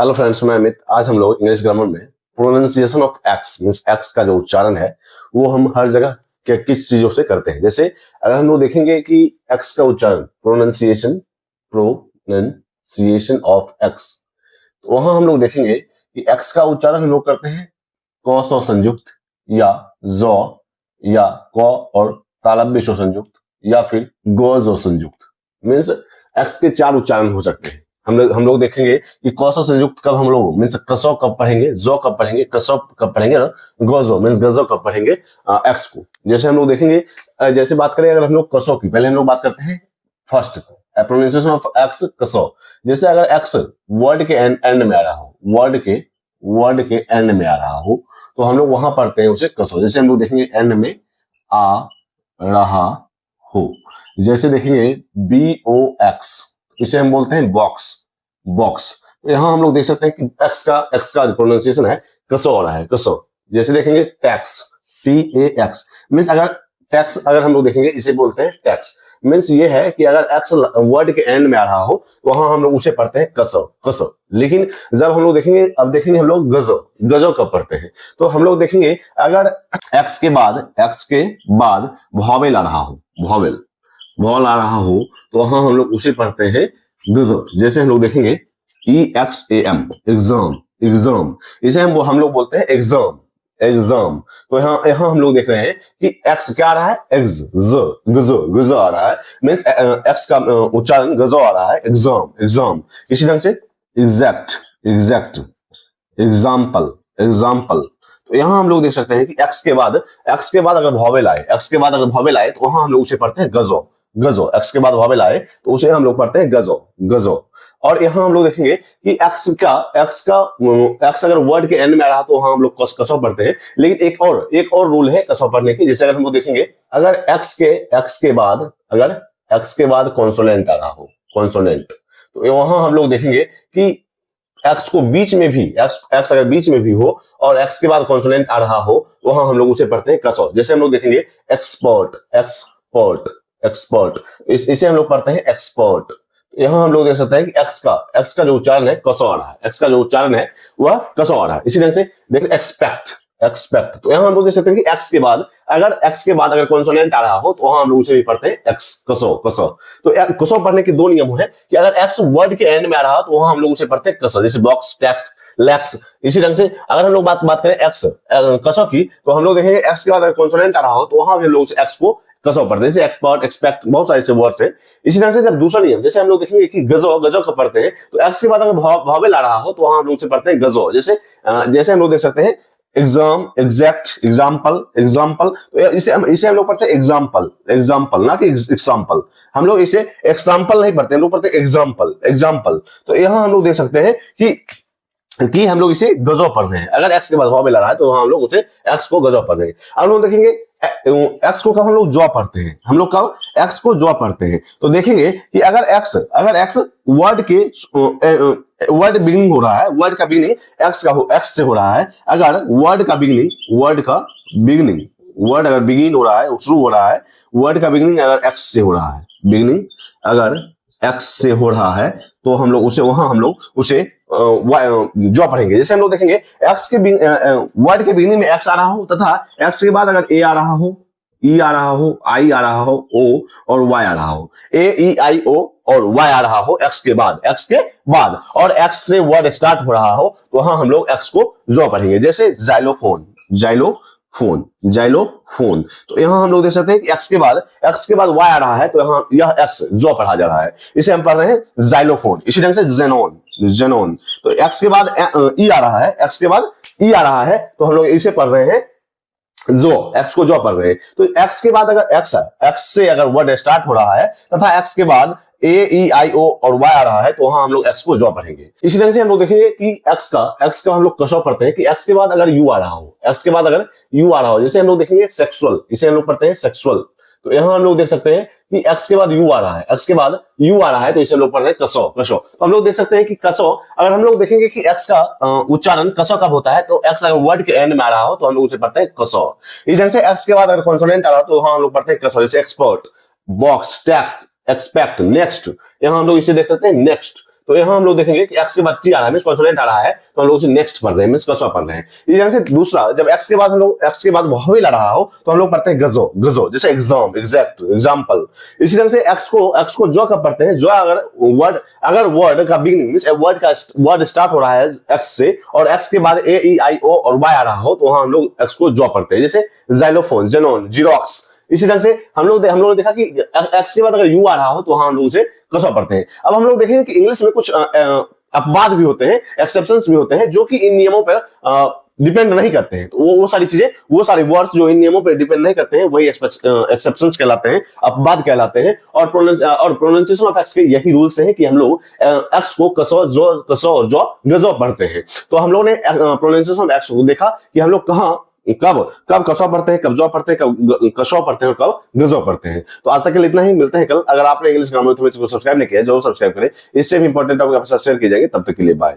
Hello friends, मैं अमित। आज हम लोग इंग्लिश ग्रामर में pronunciation of x means x का जो उच्चारण है वो हम हर जगह किस चीजों से करते हैं। जैसे अगर हम लोग देखेंगे कि एक्स का उच्चारण प्रोनाउंसिएशन ऑफ एक्स, तो वहां हम लोग देखेंगे कि एक्स का उच्चारण हम लोग करते हैं क सौ संयुक्त या जौ या क और तालव्य सौ संयुक्त या फिर ग जौ संयुक्त। मीन्स एक्स के चार उच्चारण हो सकते हैं। हम लोग देखेंगे कि कौशल संयुक्त कब हम लोग मीन्स कसौ कब पढ़ेंगे, जो कब पढ़ेंगे, कसौ कब पढ़ेंगे, गजो मीन्स गजो कब पढ़ेंगे एक्स को। जैसे हम लोग देखेंगे, जैसे बात करें अगर हम लोग कसौ की, पहले हम लोग बात करते हैं फर्स्ट प्रोनाउंसिएशन ऑफ एक्स कसौ। जैसे अगर एक्स वर्ड के एंड में आ रहा हो, वर्ड के एंड में आ रहा हो तो हम लोग वहां पढ़ते हैं उसे कसौ। जैसे हम लोग देखेंगे एंड में आ रहा हो, जैसे देखेंगे BOX, इसे हम बोलते हैं बॉक्स। तो यहां हम लोग देख सकते हैं कि एक्स का प्रोनाउंसिएशन है कसो हो रहा है, कसो। जैसे देखेंगे टैक्स, TAX मीन्स अगर टैक्स अगर हम लोग देखेंगे इसे बोलते हैं टैक्स। मीन्स ये है कि अगर एक्स वर्ड के एंड में आ रहा हो तो वहां हम लोग उसे पढ़ते हैं कसो। लेकिन जब हम लोग देखेंगे, अब देखेंगे हम लोग गजो कब पढ़ते हैं, तो हम लोग देखेंगे अगर एक्स के बाद वॉवेल आ रहा हो, वॉल आ रहा हो तो वहां हम लोग उसे पढ़ते हैं गजो। जैसे हम लोग देखेंगे EXAM, एग्जाम, इसे हम लोग बोलते हैं एग्जाम। तो यहाँ हम लोग देख रहे हैं कि एक्स क्या आ रहा है, गजो आ रहा है। मीन्स एक्स का उच्चारण गजो आ रहा है, एग्जाम। इसी ढंग से एग्जैक्ट, एग्जाम्पल। तो यहाँ हम लोग देख सकते हैं कि एक्स के बाद अगर वॉवेल आए, तो वहां हम लोग उसे पढ़ते हैं गजो। एक्स के बाद वॉवेल आए तो उसे हम लोग पढ़ते हैं गजो। और यहाँ हम लोग देखेंगे कि एक्स अगर वर्ड के एंड में आ रहा तो वहां हम लोग कसो पढ़ते हैं। लेकिन एक और रूल है कसो पढ़ने की। जैसे अगर हम लोग देखेंगे अगर एक्स के बाद कॉन्सोनेंट आ रहा हो, तो वहां हम लोग देखेंगे कि एक्स को बीच में भी एक्स अगर बीच में भी हो और एक्स के बाद कॉन्सोनेंट आ रहा हो वहां हम लोग उसे पढ़ते हैं कसो। जैसे हम लोग देखेंगे एक्सपर्ट, इसे हम लोग पढ़ते हैं एक्सपर्ट। यहाँ हम लोग देख सकते हैं कि एक्स का जो उच्चारण है कसो आ रहा है, एक्स का जो उच्चारण है वह कसो आ रहा है। इसी ढंग से देखिए एक्सपेक्ट। तो यहाँ हम लोग देख सकते हैं कि एक्स के बाद अगर कॉन्सोनेंट आ रहा हो तो वहां हम लोग उसे भी पढ़ते हैं एक्स कसो। तो कसो पढ़ने के दो नियम है कि अगर एक्स वर्ड के एंड में आ रहा हो तो वहां हम लोग उसे पढ़ते हैं कसो, जैसे बॉक्स, टैक्स, लैक्स। इसी ढंग से अगर हम लोग बात करें एक्स कसो की, तो हम लोग देखेंगे एक्स के बाद अगर कॉन्सोनेंट आ रहा हो तो वहां हम लोग एक्स को कसो पढ़ते हैं, जैसे एक्सपर्ट, एक्सपेक्ट, बहुत सारे ऐसे वर्ड्स हैं। इसी तरह से जब दूसरा नियम, जैसे हम लोग देखेंगे कि गजो कब पढ़ते हैं, तो एक्स के बाद अगर वॉवेल आ रहा हो तो वहां हम लोग उसे पढ़ते हैं गजो। जैसे हम लोग देख सकते हैं एग्जाम, एग्जैक्ट, एग्जाम्पल। तो इसे हम लोग पढ़ते हैं एग्जाम्पल, ना कि एग्जाम्पल। हम लोग इसे एग्जाम्पल नहीं पढ़ते, हम लोग पढ़ते हैं एग्जाम्पल। तो यहाँ हम लोग देख सकते हैं कि हम लोग इसे गजो पढ़ रहे हैं। अगर एक्स के बाद वॉवेल आ रहा है तो हम लोग उसे एक्स को गजो पढ़ रहे हैं। अब लोग देखेंगे एक्स को कब हम लोग जॉ पढ़ते हैं, एक्स को जॉ पढ़ते हैं। तो देखेंगे कि अगर एक्स वर्ड बिगिनिंग हो रहा है, वर्ड का बिगिनिंग एक्स से हो रहा है। अगर वर्ड अगर बिगिन हो रहा है, शुरू हो रहा है, वर्ड का बिगिनिंग अगर एक्स से हो रहा है, अगर एक्स से हो रहा है तो हम लोग उसे जॉ पढ़ेंगे। जैसे हम लोग देखेंगे एक्स के वर्ड के बिगिनिंग में एक्स आ रहा हो तथा एक्स के बाद अगर ए आ रहा हो, ई आ रहा हो, आई आ रहा हो, ओ और वाई आ रहा हो, AEIO और वाई आ रहा हो एक्स के बाद और एक्स से वर्ड स्टार्ट हो रहा हो तो वहां हम लोग एक्स को जॉ पढ़ेंगे। जैसे जाइलोफोन। तो यहाँ हम लोग देख सकते हैं कि एक्स के बाद वाई आ रहा है तो यह एक्स जॉ पढ़ा जा रहा है, इसे हम पढ़ रहे हैं जाइलोफोन। इसी ढंग से जेनोन। तो एक्स के बाद ई आ रहा है, तो हम लोग इसे पढ़ रहे हैं एक्स को जॉ पढ़ रहे हैं। तो एक्स के बाद अगर एक्स से अगर वर्ड स्टार्ट हो रहा है तथा एक्स के बाद AEIO और वाई आ रहा है तो वहां हम लोग एक्स को जॉ पढ़ेंगे। इसी तरह से हम लोग देखेंगे कि एक्स का हम लोग कसो पढ़ते हैं कि एक्स के बाद अगर यू आ रहा हो, जैसे हम लोग देखेंगे सेक्सुअल, इसे हम लोग पढ़ते हैं सेक्सुअल। तो यहाँ हम लोग देख सकते हैं कि एक्स के बाद यू आ रहा है, तो इसे हम लोग पढ़ते हैं कसो। तो हम लोग देख सकते हैं कि कसो, अगर हम लोग देखेंगे कि एक्स का उच्चारण कसो कब होता है, तो एक्स अगर वर्ड के एंड में आ रहा हो तो हम लोग उसे पढ़ते हैं कसो। इस ढंग से एक्स के बाद अगर कॉन्सोनेंट आ रहा हो तो वहां हम लोग पढ़ते हैं कसो, जैसे expert, box, tax, expect, next. यहाँ हम लोग इसे देख सकते हैं नेक्स्ट। तो यहाँ हम लोग देखेंगे कि x के बाद t आ रहा है, मींस कॉन्सोनेंट आ रहा है, तो हम लोग उसे नेक्स्ट पढ़ रहे हैं, मींस कसवा पढ़ रहे हैं। इस तरह से दूसरा, जब x के बाद हम लोग x के बाद वॉवेल आ रहा हो तो हम लोग पढ़ते हैं गजो, गजो, जैसे एग्जाम, एग्जैक्ट, एग्जाम्पल। इसी तरह से x को जो कब पढ़ते हैं, जो अगर वर्ड का बिगिनिंग मींस वर्ड स्टार्ट हो रहा है x से और x के बाद a e i o और y आ रहा हो तो वहां हम लोग x को जो पढ़ते हैं, जैसे जाइलोफोन, जेनोन, जीरोक्स। इसी ढंग से हम लोग ने देखा कि x के बाद अगर u आ रहा हो तो वहां हम लोग उसे कसवा पढ़ते हैं। अब हम लोग देखेंगे कि इंग्लिश में कुछ अपवाद भी होते हैं, एक्सेप्शंस भी होते हैं, जो कि इन नियमों पर डिपेंड नहीं करते हैं। तो वो सारी चीजें, वो सारे वर्ड्स जो इन नियमों पर डिपेंड नहीं करते हैं, वही एक्सेप्शंस कहलाते हैं, अपवाद कहलाते हैं। और प्रोनाउंसिएशन ऑफ एक्स के यही रूल्स हैं कि हम लोग एक्स को कसो और जो गजो पढ़ते हैं। तो हम लोग ने प्रोनाउंसिएशन ऑफ एक्स को देखा कि हम लोग कहाँ कब कसवा पढ़ते हैं, कब जो पढ़ते हैं, कब कसवा पढ़ते हैं और कब गजो पढ़ते हैं। तो आज तक के लिए इतना ही, मिलते हैं कल। अगर आपने इंग्लिश ग्रामर को सब्सक्राइब नहीं किया जरूर सब्सक्राइब करें, इससे भी इंपॉर्टेंट टॉपिक आपके साथ शेयर किए जाएंगे। तब तक के लिए बाय।